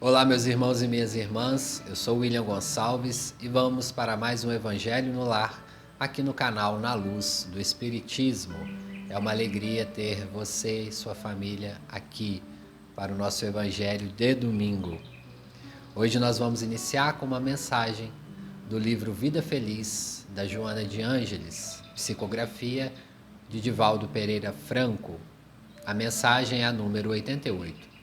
Olá, meus irmãos e minhas irmãs, eu sou William Gonçalves e vamos para mais um Evangelho no Lar, aqui no canal Na Luz do Espiritismo. É uma alegria ter você e sua família aqui para o nosso Evangelho de domingo. Hoje nós vamos iniciar com uma mensagem do livro Vida Feliz, da Joana de Ângeles, psicografia de Divaldo Pereira Franco. A mensagem é a número 88.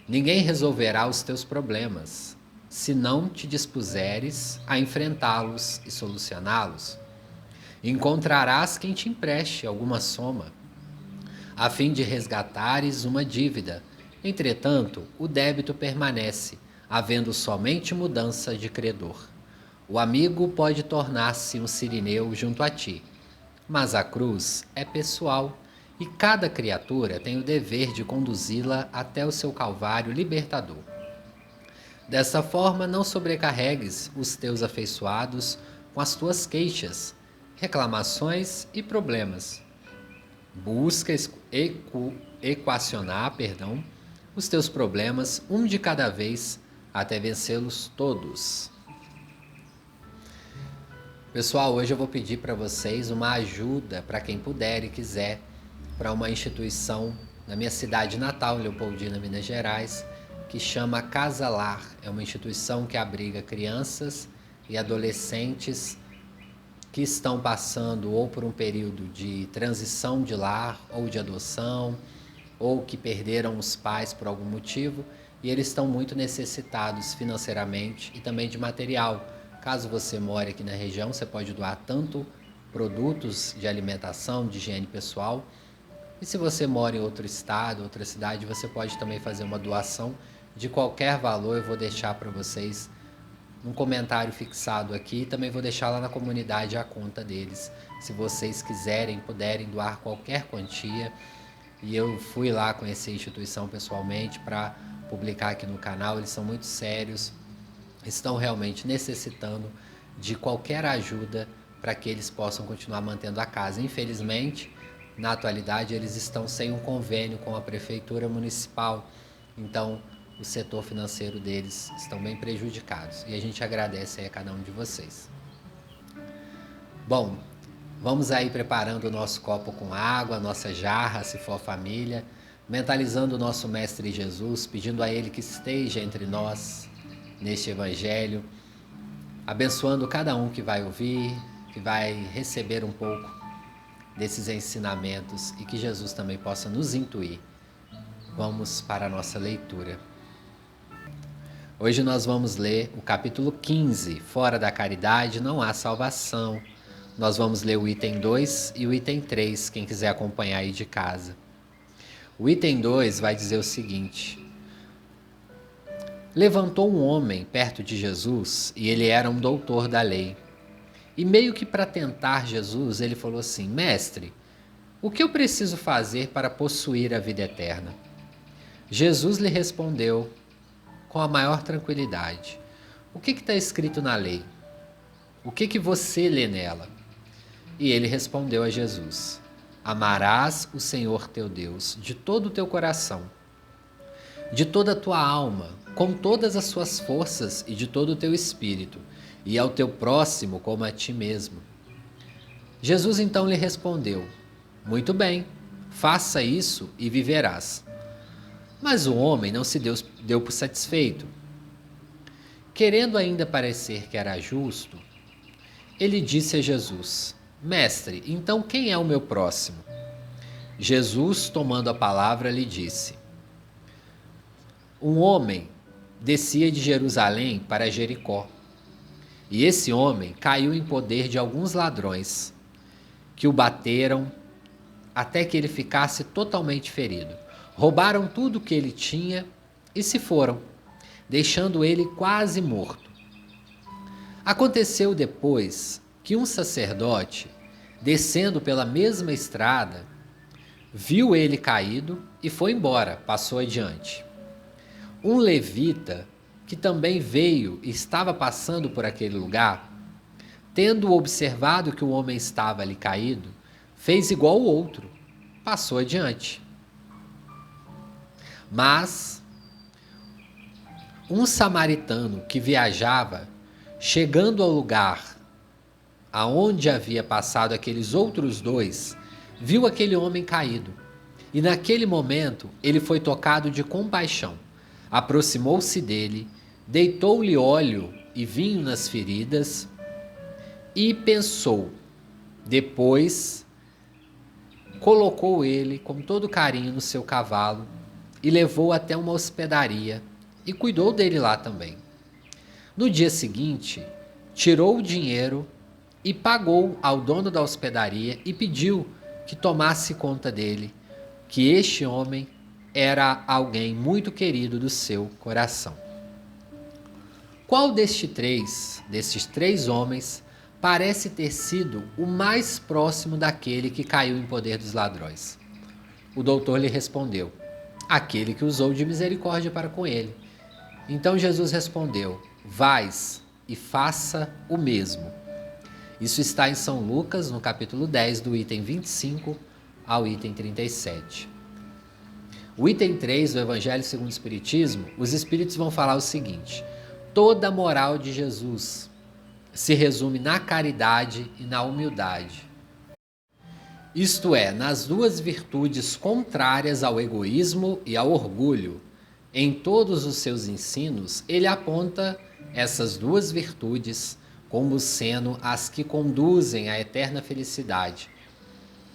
Ninguém resolverá os teus problemas, se não te dispuseres a enfrentá-los e solucioná-los. Encontrarás quem te empreste alguma soma, a fim de resgatares uma dívida. Entretanto, o débito permanece, havendo somente mudança de credor. O amigo pode tornar-se um sirineu junto a ti, mas a cruz é pessoal, e cada criatura tem o dever de conduzi-la até o seu calvário libertador. Dessa forma, não sobrecarregues os teus afeiçoados com as tuas queixas, reclamações e problemas. Busca equacionar, os teus problemas um de cada vez até vencê-los todos. Pessoal, hoje eu vou pedir para vocês uma ajuda, para quem puder e quiser, para uma instituição na minha cidade natal, Leopoldina, Minas Gerais, que chama Casa Lar. É uma instituição que abriga crianças e adolescentes que estão passando ou por um período de transição de lar ou de adoção, ou que perderam os pais por algum motivo, e eles estão muito necessitados financeiramente e também de material. Caso você more aqui na região, você pode doar tanto produtos de alimentação, de higiene pessoal, e se você mora em outro estado, outra cidade, você pode também fazer uma doação de qualquer valor. Eu vou deixar para vocês um comentário fixado aqui. Também vou deixar lá na comunidade a conta deles. Se vocês quiserem, puderem doar qualquer quantia. E eu fui lá conhecer a instituição pessoalmente para publicar aqui no canal. Eles são muito sérios, estão realmente necessitando de qualquer ajuda para que eles possam continuar mantendo a casa. Infelizmente, na atualidade, eles estão sem um convênio com a prefeitura municipal, então o setor financeiro deles estão bem prejudicados, e a gente agradece aí a cada um de vocês. Bom, vamos aí preparando o nosso copo com água, a nossa jarra, se for família, mentalizando o nosso Mestre Jesus, pedindo a Ele que esteja entre nós neste Evangelho, abençoando cada um que vai ouvir, que vai receber um pouco desses ensinamentos, e que Jesus também possa nos intuir. Vamos para a nossa leitura. Hoje nós vamos ler o capítulo 15, Fora da Caridade não há salvação. Nós vamos ler o item 2 e o item 3, quem quiser acompanhar aí de casa. O item 2 vai dizer o seguinte: levantou um homem perto de Jesus, e ele era um doutor da lei. E meio que para tentar Jesus, ele falou assim: mestre, o que eu preciso fazer para possuir a vida eterna? Jesus lhe respondeu com a maior tranquilidade: o que está escrito na lei? O que você lê nela? E ele respondeu a Jesus: amarás o Senhor teu Deus de todo o teu coração, de toda a tua alma, com todas as suas forças e de todo o teu espírito, e ao teu próximo como a ti mesmo. Jesus então lhe respondeu: muito bem, faça isso e viverás. Mas o homem não se deu por satisfeito. Querendo ainda parecer que era justo, ele disse a Jesus: mestre, então quem é o meu próximo? Jesus, tomando a palavra, lhe disse: um homem descia de Jerusalém para Jericó, e esse homem caiu em poder de alguns ladrões, que o bateram até que ele ficasse totalmente ferido. Roubaram tudo o que ele tinha e se foram, deixando ele quase morto. Aconteceu depois que um sacerdote, descendo pela mesma estrada, viu ele caído e foi embora, passou adiante. Um levita, que também veio e estava passando por aquele lugar, tendo observado que o homem estava ali caído, fez igual o outro, passou adiante. Mas Um samaritano que viajava, chegando ao lugar aonde havia passado aqueles outros dois, viu aquele homem caído. E naquele momento ele foi tocado de compaixão. Aproximou-se dele, deitou-lhe óleo e vinho nas feridas e pensou. Depois colocou ele com todo carinho no seu cavalo e levou até uma hospedaria e cuidou dele lá também. No dia seguinte, tirou o dinheiro e pagou ao dono da hospedaria e pediu que tomasse conta dele, que este homem era alguém muito querido do seu coração. Qual destes três homens, parece ter sido o mais próximo daquele que caiu em poder dos ladrões? O doutor lhe respondeu: aquele que usou de misericórdia para com ele. Então Jesus respondeu: vais e faça o mesmo. Isso está em São Lucas, no capítulo 10, do item 25 ao item 37. O item 3 do Evangelho segundo o Espiritismo, os Espíritos vão falar o seguinte: toda a moral de Jesus se resume na caridade e na humildade. Isto é, nas duas virtudes contrárias ao egoísmo e ao orgulho. Em todos os seus ensinos, ele aponta essas duas virtudes como sendo as que conduzem à eterna felicidade.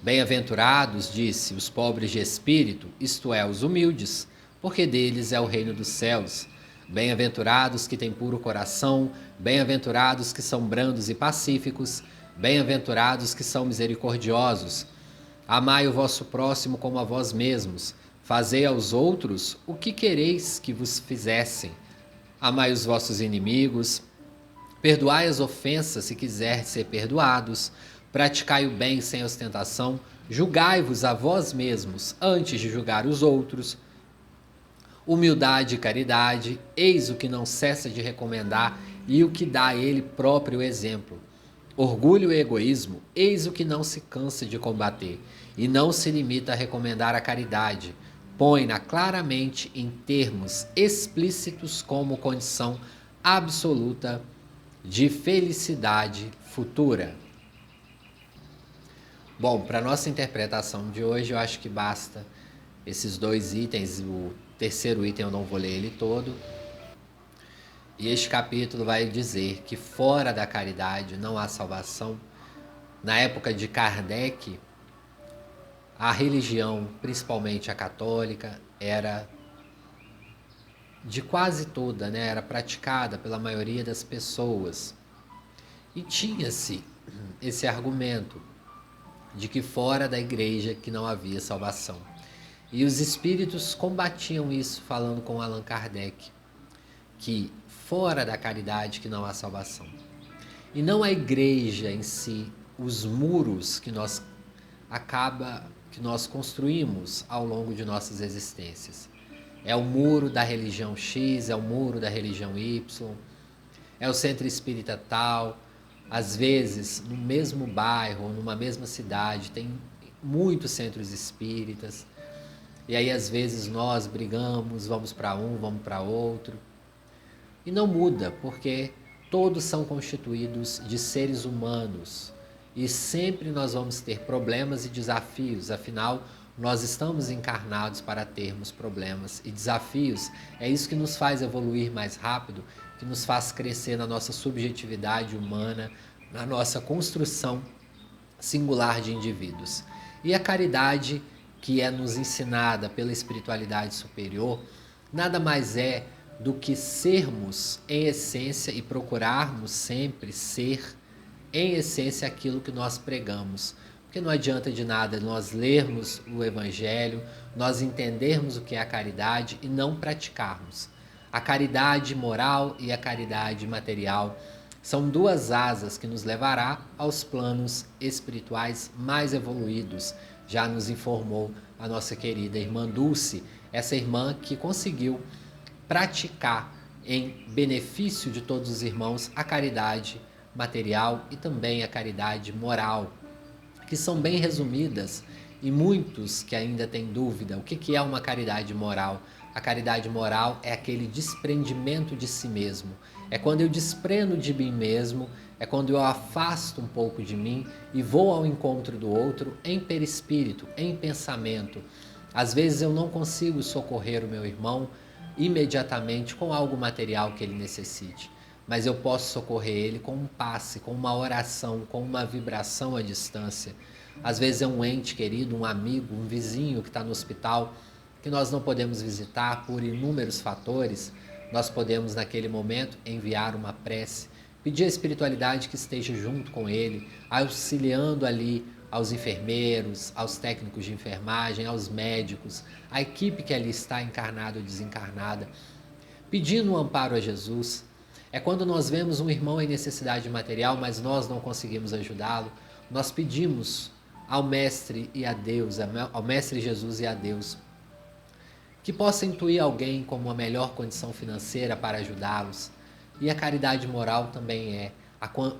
Bem-aventurados, disse, os pobres de espírito, isto é, os humildes, porque deles é o reino dos céus. Bem-aventurados que têm puro coração, bem-aventurados que são brandos e pacíficos, bem-aventurados que são misericordiosos. Amai o vosso próximo como a vós mesmos. Fazei aos outros o que quereis que vos fizessem. Amai os vossos inimigos. Perdoai as ofensas se quiserdes ser perdoados. Praticai o bem sem ostentação. Julgai-vos a vós mesmos antes de julgar os outros. Humildade e caridade, eis o que não cessa de recomendar e o que dá a ele próprio exemplo. Orgulho e egoísmo, eis o que não se cansa de combater e não se limita a recomendar a caridade. Põe-na claramente em termos explícitos como condição absoluta de felicidade futura. Bom, para nossa interpretação de hoje, eu acho que basta esses dois itens. O terceiro item eu não vou ler ele todo. E este capítulo vai dizer que fora da caridade não há salvação. Na época de Kardec, a religião, principalmente a católica, era de quase toda, né? Era praticada pela maioria das pessoas. E tinha-se esse argumento de que fora da igreja que não havia salvação. E os espíritos combatiam isso, falando com Allan Kardec, que fora da caridade que não há salvação. E não a igreja em si, os muros que nós construímos ao longo de nossas existências. É o muro da religião X, é o muro da religião Y, é o centro espírita tal. Às vezes, no mesmo bairro, numa mesma cidade, tem muitos centros espíritas. E aí, às vezes, nós brigamos, vamos para um, vamos para outro. E não muda, porque todos são constituídos de seres humanos. E sempre nós vamos ter problemas e desafios. Afinal, nós estamos encarnados para termos problemas e desafios. É isso que nos faz evoluir mais rápido, que nos faz crescer na nossa subjetividade humana, na nossa construção singular de indivíduos. E a caridade, que é nos ensinada pela espiritualidade superior, nada mais é do que sermos em essência e procurarmos sempre ser em essência aquilo que nós pregamos. Porque não adianta de nada nós lermos o Evangelho, nós entendermos o que é a caridade e não praticarmos. A caridade moral e a caridade material são duas asas que nos levará aos planos espirituais mais evoluídos. Já nos informou a nossa querida irmã Dulce, essa irmã que conseguiu praticar em benefício de todos os irmãos a caridade material e também a caridade moral, que são bem resumidas, e muitos que ainda têm dúvida o que é uma caridade moral. A caridade moral é aquele desprendimento de si mesmo. É quando eu desprendo de mim mesmo, é quando eu afasto um pouco de mim e vou ao encontro do outro em perispírito, em pensamento. Às vezes eu não consigo socorrer o meu irmão imediatamente com algo material que ele necessite, mas eu posso socorrer ele com um passe, com uma oração, com uma vibração à distância. Às vezes é um ente querido, um amigo, um vizinho que está no hospital, que nós não podemos visitar por inúmeros fatores. Nós podemos naquele momento enviar uma prece, pedir à espiritualidade que esteja junto com ele, auxiliando ali aos enfermeiros, aos técnicos de enfermagem, aos médicos, à equipe que ali está encarnada ou desencarnada, pedindo um amparo a Jesus. É quando nós vemos um irmão em necessidade material, mas nós não conseguimos ajudá-lo, nós pedimos ao Mestre e a Deus, ao Mestre Jesus e a Deus, que possa intuir alguém com uma melhor condição financeira para ajudá-los. E a caridade moral também é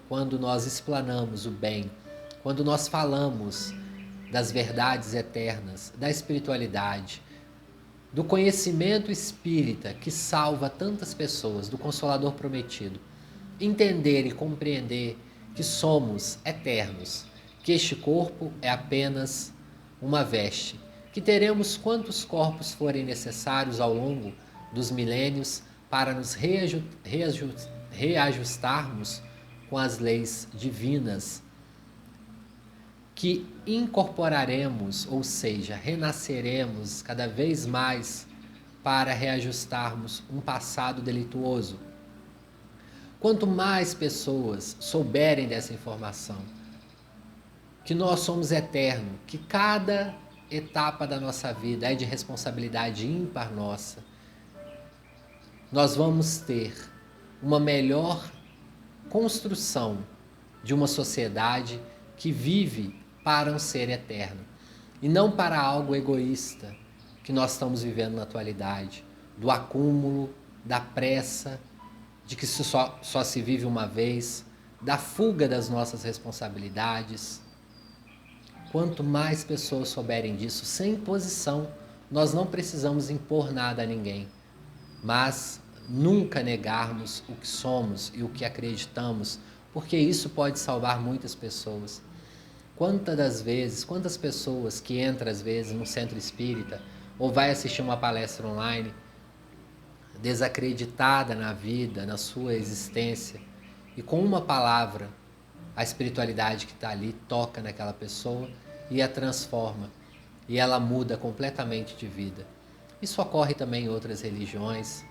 quando nós explanamos o bem, quando nós falamos das verdades eternas, da espiritualidade, do conhecimento espírita que salva tantas pessoas, do Consolador prometido. Entender e compreender que somos eternos, que este corpo é apenas uma veste, que teremos quantos corpos forem necessários ao longo dos milênios para nos reajustarmos com as leis divinas, que incorporaremos, ou seja, renasceremos cada vez mais para reajustarmos um passado delituoso. Quanto mais pessoas souberem dessa informação, que nós somos eternos, que cada etapa da nossa vida é de responsabilidade ímpar nossa, nós vamos ter uma melhor construção de uma sociedade que vive para um ser eterno e não para algo egoísta que nós estamos vivendo na atualidade, do acúmulo, da pressa, de que só se vive uma vez, da fuga das nossas responsabilidades. Quanto mais pessoas souberem disso, sem imposição, nós não precisamos impor nada a ninguém, mas nunca negarmos o que somos e o que acreditamos, porque isso pode salvar muitas pessoas. Quantas pessoas que entram às vezes no centro espírita ou vai assistir uma palestra online desacreditada na vida, na sua existência, e com uma palavra a espiritualidade que está ali toca naquela pessoa e a transforma, e ela muda completamente de vida. Isso ocorre também em outras religiões.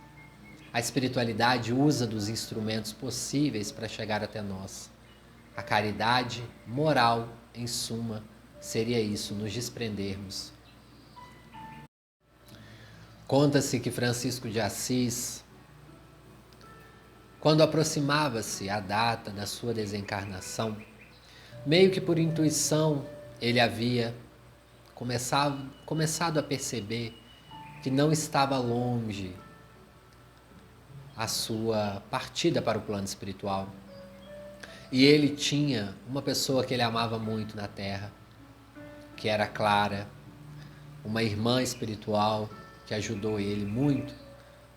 A espiritualidade usa dos instrumentos possíveis para chegar até nós. A caridade moral, em suma, seria isso, nos desprendermos. Conta-se que Francisco de Assis, quando aproximava-se a data da sua desencarnação, meio que por intuição, ele havia começado a perceber que não estava longe a sua partida para o plano espiritual. E ele tinha uma pessoa que ele amava muito na Terra, que era Clara, uma irmã espiritual que ajudou ele muito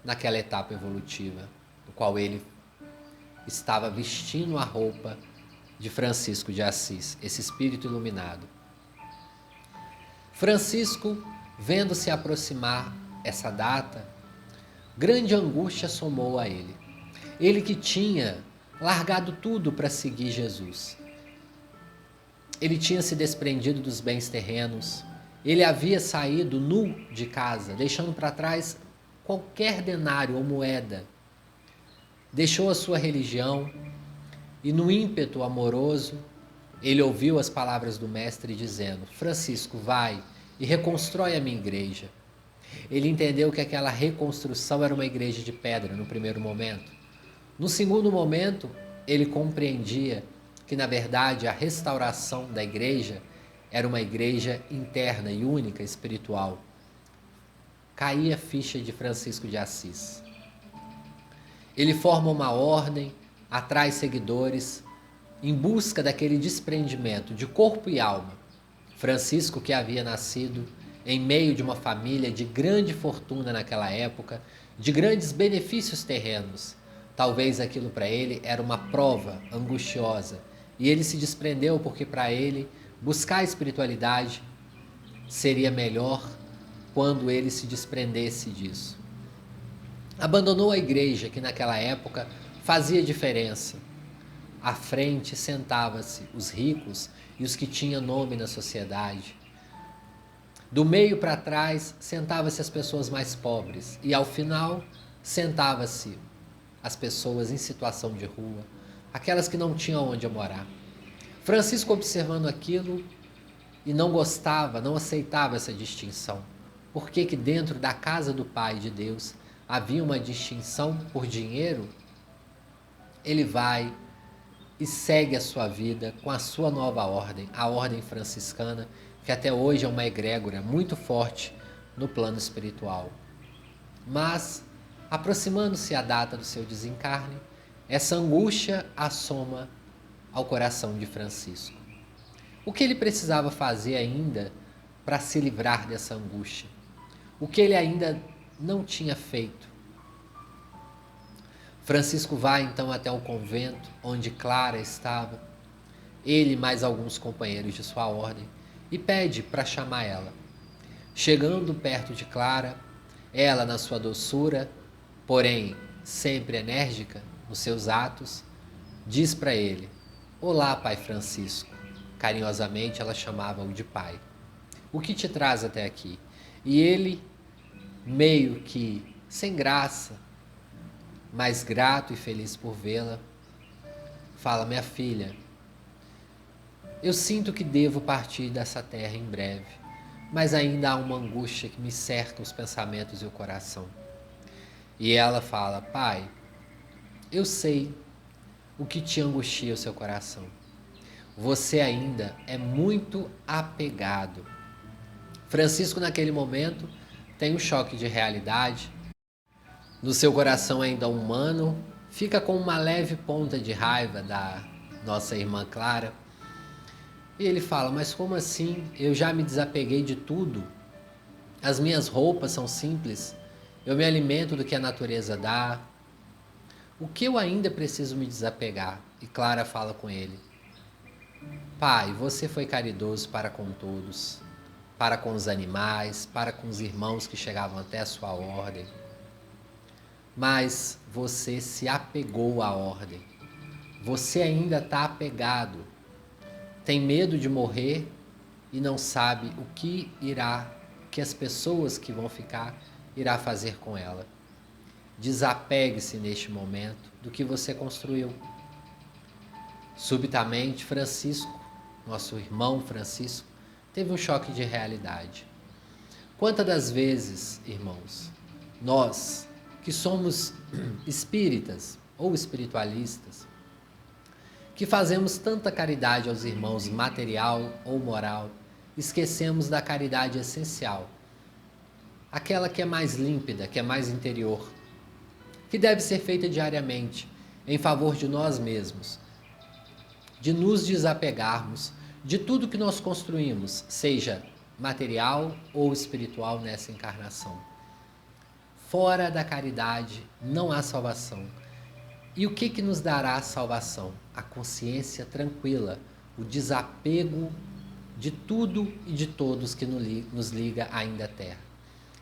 naquela etapa evolutiva, no qual ele estava vestindo a roupa de Francisco de Assis, esse espírito iluminado. Francisco, vendo se aproximar essa data, grande angústia somou a ele. Ele que tinha largado tudo para seguir Jesus. Ele tinha se desprendido dos bens terrenos. Ele havia saído nu de casa, deixando para trás qualquer denário ou moeda. Deixou a sua religião e, no ímpeto amoroso, ele ouviu as palavras do mestre dizendo: Francisco, vai e reconstrói a minha igreja. Ele entendeu que aquela reconstrução era uma igreja de pedra no primeiro momento. No segundo momento, ele compreendia que, na verdade, a restauração da igreja era uma igreja interna e única, espiritual. Caía a ficha de Francisco de Assis. Ele forma uma ordem, atrai seguidores, em busca daquele desprendimento de corpo e alma. Francisco, que havia nascido em meio de uma família de grande fortuna naquela época, de grandes benefícios terrenos. Talvez aquilo para ele era uma prova angustiosa e ele se desprendeu porque para ele buscar a espiritualidade seria melhor quando ele se desprendesse disso. Abandonou a igreja, que naquela época fazia diferença. À frente sentava-se os ricos e os que tinham nome na sociedade. Do meio para trás sentava-se as pessoas mais pobres e ao final sentava-se as pessoas em situação de rua, aquelas que não tinham onde morar. Francisco, observando aquilo, e não gostava, não aceitava essa distinção. Por que dentro da casa do Pai de Deus havia uma distinção por dinheiro? Ele vai e segue a sua vida com a sua nova ordem, a ordem franciscana, que até hoje é uma egrégora muito forte no plano espiritual. Mas, aproximando-se a data do seu desencarne, essa angústia assoma ao coração de Francisco. O que ele precisava fazer ainda para se livrar dessa angústia? O que ele ainda não tinha feito? Francisco vai então até o convento onde Clara estava, ele e mais alguns companheiros de sua ordem, e pede para chamar ela. Chegando perto de Clara, ela, na sua doçura, porém sempre enérgica nos seus atos, diz para ele: "Olá, Pai Francisco." Carinhosamente ela chamava-o de pai. "O que te traz até aqui?" E ele, meio que sem graça, mas grato e feliz por vê-la, fala: "Minha filha, eu sinto que devo partir dessa terra em breve, mas ainda há uma angústia que me cerca os pensamentos e o coração." E ela fala: "Pai, eu sei o que te angustia o seu coração. Você ainda é muito apegado." Francisco, naquele momento, tem um choque de realidade. No seu coração ainda humano, fica com uma leve ponta de raiva da nossa irmã Clara. E ele fala: "Mas como assim? Eu já me desapeguei de tudo. As minhas roupas são simples. Eu me alimento do que a natureza dá. O que eu ainda preciso me desapegar?" E Clara fala com ele: "Pai, você foi caridoso para com todos, para com os animais, para com os irmãos que chegavam até a sua ordem. Mas você se apegou à ordem. Você ainda está apegado. Tem medo de morrer e não sabe o que as pessoas que vão ficar irá fazer com ela. Desapegue-se neste momento do que você construiu." Subitamente, Francisco, nosso irmão Francisco, teve um choque de realidade. Quantas das vezes, irmãos, nós que somos espíritas ou espiritualistas, que fazemos tanta caridade aos irmãos, material ou moral, esquecemos da caridade essencial, aquela que é mais límpida, que é mais interior, que deve ser feita diariamente em favor de nós mesmos, de nos desapegarmos de tudo que nós construímos, seja material ou espiritual nessa encarnação. Fora da caridade não há salvação. E o que nos dará a salvação? A consciência tranquila, o desapego de tudo e de todos que nos liga ainda à Terra.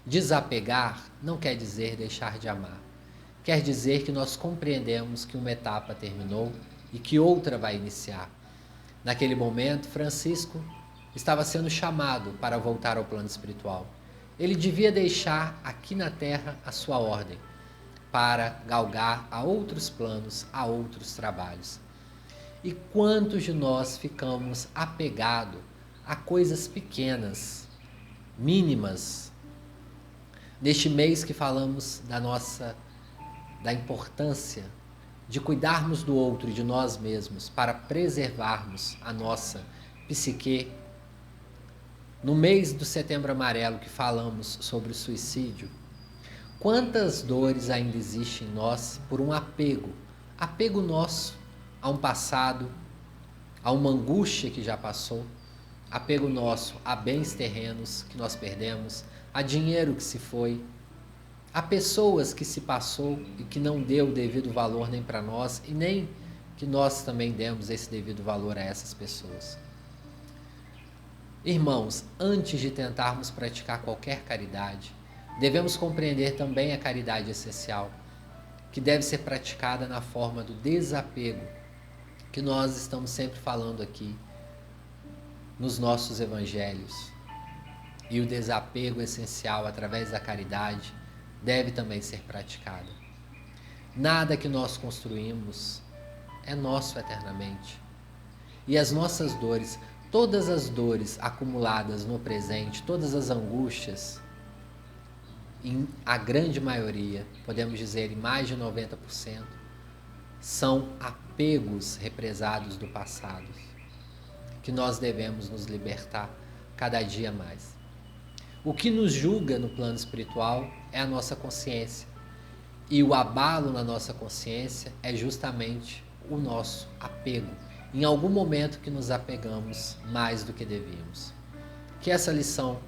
Desapegar não quer dizer deixar de amar. Quer dizer que nós compreendemos que uma etapa terminou e que outra vai iniciar. Naquele momento, Francisco estava sendo chamado para voltar ao plano espiritual. Ele devia deixar aqui na Terra a sua ordem, para galgar a outros planos, a outros trabalhos. E quantos de nós ficamos apegados a coisas pequenas, mínimas? Neste mês que falamos da importância de cuidarmos do outro e de nós mesmos para preservarmos a nossa psique, no mês do Setembro Amarelo que falamos sobre o suicídio, quantas dores ainda existem em nós por um apego nosso a um passado, a uma angústia que já passou, apego nosso a bens terrenos que nós perdemos, a dinheiro que se foi, a pessoas que se passou e que não deu o devido valor nem para nós e nem que nós também demos esse devido valor a essas pessoas. Irmãos, antes de tentarmos praticar qualquer caridade, devemos compreender também a caridade essencial, que deve ser praticada na forma do desapego, que nós estamos sempre falando aqui nos nossos evangelhos. E o desapego essencial através da caridade deve também ser praticado. Nada que nós construímos é nosso eternamente. E as nossas dores, todas as dores acumuladas no presente, todas as angústias, em a grande maioria, podemos dizer em mais de 90%, são apegos represados do passado, que nós devemos nos libertar cada dia mais. O que nos julga no plano espiritual é a nossa consciência. E o abalo na nossa consciência é justamente o nosso apego. Em algum momento que nos apegamos mais do que devíamos. Que essa lição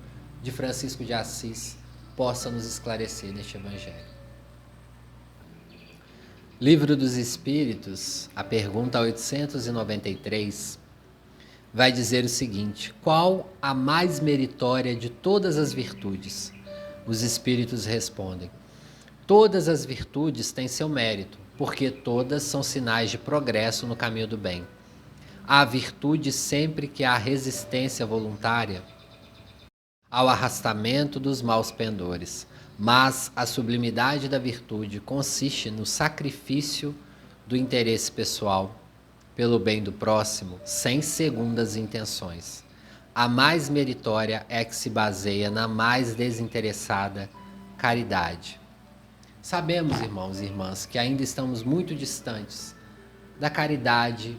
de Francisco de Assis possa nos esclarecer neste Evangelho. Livro dos Espíritos, a pergunta 893, vai dizer o seguinte: qual a mais meritória de todas as virtudes? Os Espíritos respondem: todas as virtudes têm seu mérito, porque todas são sinais de progresso no caminho do bem. Há virtude sempre que há resistência voluntária ao arrastamento dos maus pendores, mas a sublimidade da virtude consiste no sacrifício do interesse pessoal pelo bem do próximo, sem segundas intenções. A mais meritória é a que se baseia na mais desinteressada caridade. Sabemos, irmãos e irmãs, que ainda estamos muito distantes da caridade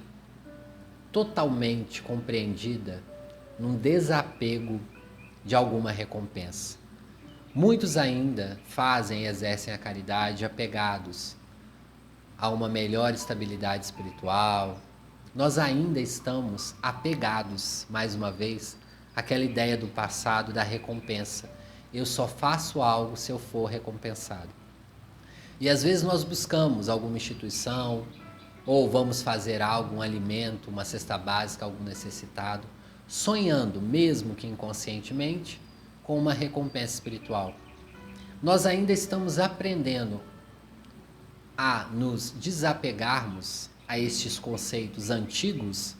totalmente compreendida num desapego de alguma recompensa. Muitos ainda fazem e exercem a caridade apegados a uma melhor estabilidade espiritual. Nós ainda estamos apegados, mais uma vez, àquela ideia do passado da recompensa. Eu só faço algo se eu for recompensado. E às vezes nós buscamos alguma instituição, ou vamos fazer algo, um alimento, uma cesta básica, algum necessitado, sonhando, mesmo que inconscientemente, com uma recompensa espiritual. Nós ainda estamos aprendendo a nos desapegarmos a estes conceitos antigos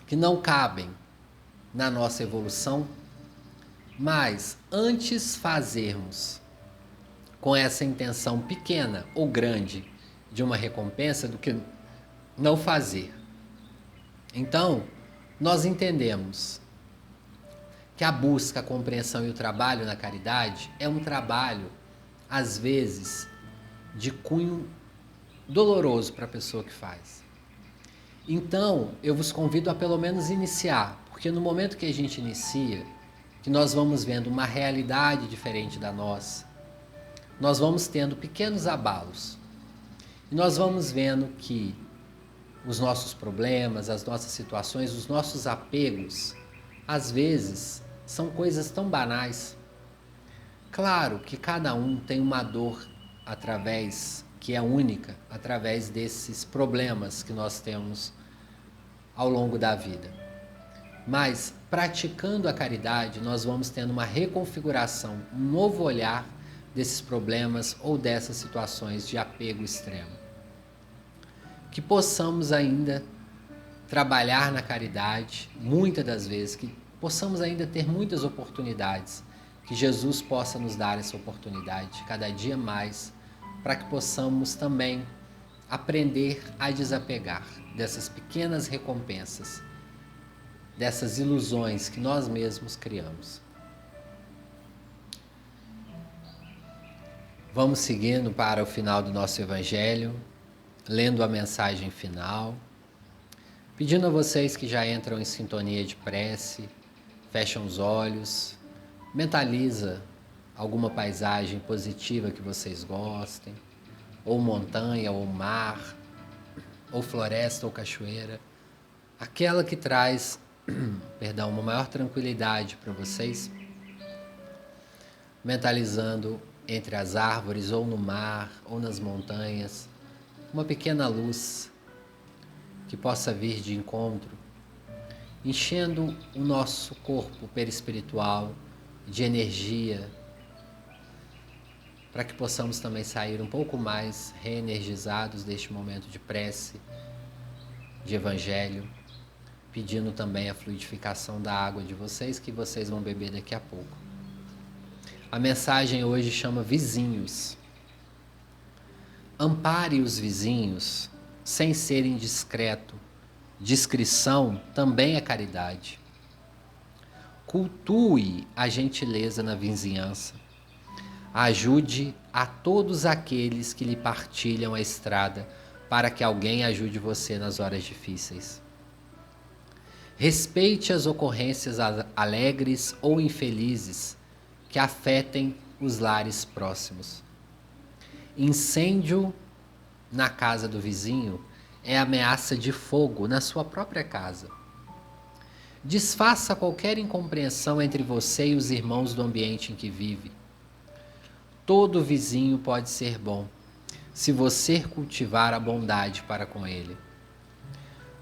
que não cabem na nossa evolução, mas antes fazermos com essa intenção pequena ou grande de uma recompensa do que não fazer. Então, nós entendemos que a busca, a compreensão e o trabalho na caridade é um trabalho, às vezes, de cunho doloroso para a pessoa que faz. Então, eu vos convido a pelo menos iniciar, porque no momento que a gente inicia, que nós vamos vendo uma realidade diferente da nossa, nós vamos tendo pequenos abalos. E nós vamos vendo que os nossos problemas, as nossas situações, os nossos apegos, às vezes, são coisas tão banais. Claro que cada um tem uma dor que é única, através desses problemas que nós temos ao longo da vida. Mas, praticando a caridade, nós vamos tendo uma reconfiguração, um novo olhar desses problemas ou dessas situações de apego extremo. Que possamos ainda trabalhar na caridade, muitas das vezes, que possamos ainda ter muitas oportunidades, que Jesus possa nos dar essa oportunidade cada dia mais, para que possamos também aprender a desapegar dessas pequenas recompensas, dessas ilusões que nós mesmos criamos. Vamos seguindo para o final do nosso Evangelho, lendo a mensagem final, pedindo a vocês que já entram em sintonia de prece, fecham os olhos, mentaliza alguma paisagem positiva que vocês gostem, ou montanha, ou mar, ou floresta, ou cachoeira, aquela que traz perdão, uma maior tranquilidade para vocês, mentalizando entre as árvores, ou no mar, ou nas montanhas, uma pequena luz que possa vir de encontro, enchendo o nosso corpo perispiritual de energia, para que possamos também sair um pouco mais reenergizados deste momento de prece, de evangelho, pedindo também a fluidificação da água de vocês, que vocês vão beber daqui a pouco. A mensagem hoje chama vizinhos. Ampare os vizinhos sem ser indiscreto. Discrição também é caridade. Cultue a gentileza na vizinhança. Ajude a todos aqueles que lhe partilham a estrada, para que alguém ajude você nas horas difíceis. Respeite as ocorrências alegres ou infelizes que afetem os lares próximos. Incêndio na casa do vizinho é ameaça de fogo na sua própria casa. Desfaça qualquer incompreensão entre você e os irmãos do ambiente em que vive. Todo vizinho pode ser bom, se você cultivar a bondade para com ele.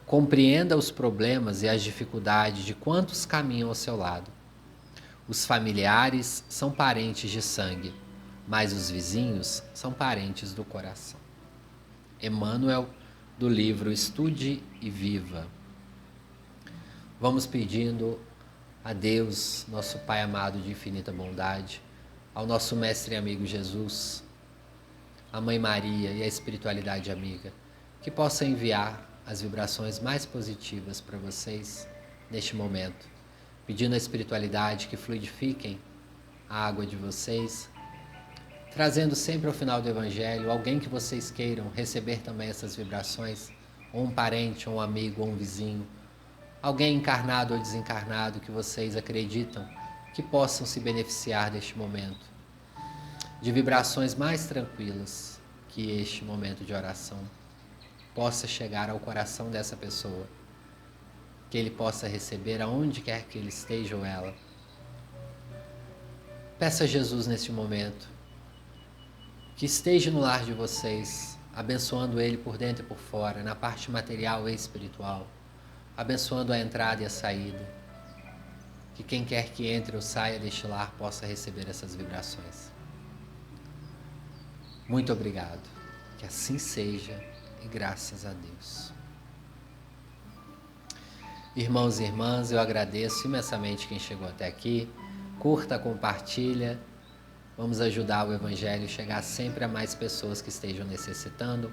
Compreenda os problemas e as dificuldades de quantos caminham ao seu lado. Os familiares são parentes de sangue, mas os vizinhos são parentes do coração. Emmanuel, do livro Estude e Viva. Vamos pedindo a Deus, nosso Pai amado de infinita bondade, ao nosso mestre e amigo Jesus, a Mãe Maria e a espiritualidade amiga, que possa enviar as vibrações mais positivas para vocês neste momento, pedindo à espiritualidade que fluidifiquem a água de vocês, trazendo sempre ao final do Evangelho alguém que vocês queiram receber também essas vibrações, ou um parente, ou um amigo, ou um vizinho, alguém encarnado ou desencarnado que vocês acreditam que possam se beneficiar deste momento, de vibrações mais tranquilas, que este momento de oração possa chegar ao coração dessa pessoa, que ele possa receber aonde quer que ele esteja ou ela. Peça a Jesus neste momento que esteja no lar de vocês, abençoando ele por dentro e por fora, na parte material e espiritual, abençoando a entrada e a saída, que quem quer que entre ou saia deste lar possa receber essas vibrações. Muito obrigado, que assim seja, e graças a Deus. Irmãos e irmãs, eu agradeço imensamente quem chegou até aqui. Curta, compartilha. Vamos ajudar o Evangelho a chegar sempre a mais pessoas que estejam necessitando.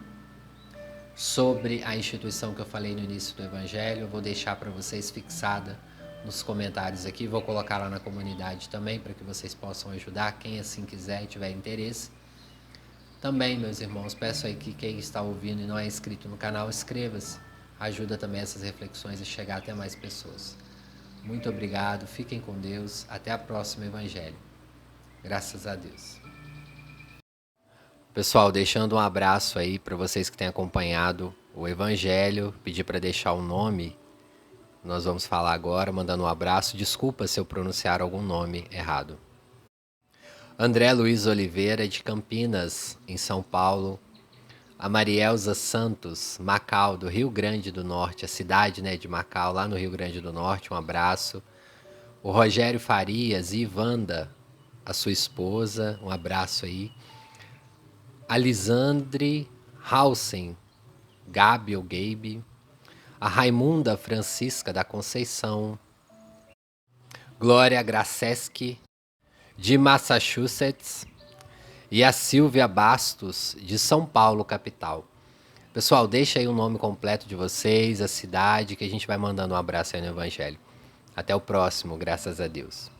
Sobre a instituição que eu falei no início do Evangelho, eu vou deixar para vocês fixada nos comentários aqui. Vou colocar lá na comunidade também, para que vocês possam ajudar, quem assim quiser e tiver interesse. Também, meus irmãos, peço aí que quem está ouvindo e não é inscrito no canal, inscreva-se. Ajuda também essas reflexões a chegar até mais pessoas. Muito obrigado, fiquem com Deus. Até a próxima Evangelho. Graças a Deus. Pessoal, deixando um abraço aí para vocês que têm acompanhado o Evangelho. Pedir para deixar o nome. Nós vamos falar agora, mandando um abraço. Desculpa se eu pronunciar algum nome errado. André Luiz Oliveira, de Campinas, em São Paulo. A Marielza Santos, Macau, do Rio Grande do Norte, a cidade, né, de Macau, lá no Rio Grande do Norte, um abraço. O Rogério Farias e Ivanda, a sua esposa, um abraço aí. A Lisandre Hausen, Gabi ou Gabe. A Raimunda Francisca da Conceição. Glória Graceski, de Massachusetts, e a Silvia Bastos, de São Paulo, capital. Pessoal, deixa aí o nome completo de vocês, a cidade, que a gente vai mandando um abraço aí no Evangelho. Até o próximo, graças a Deus.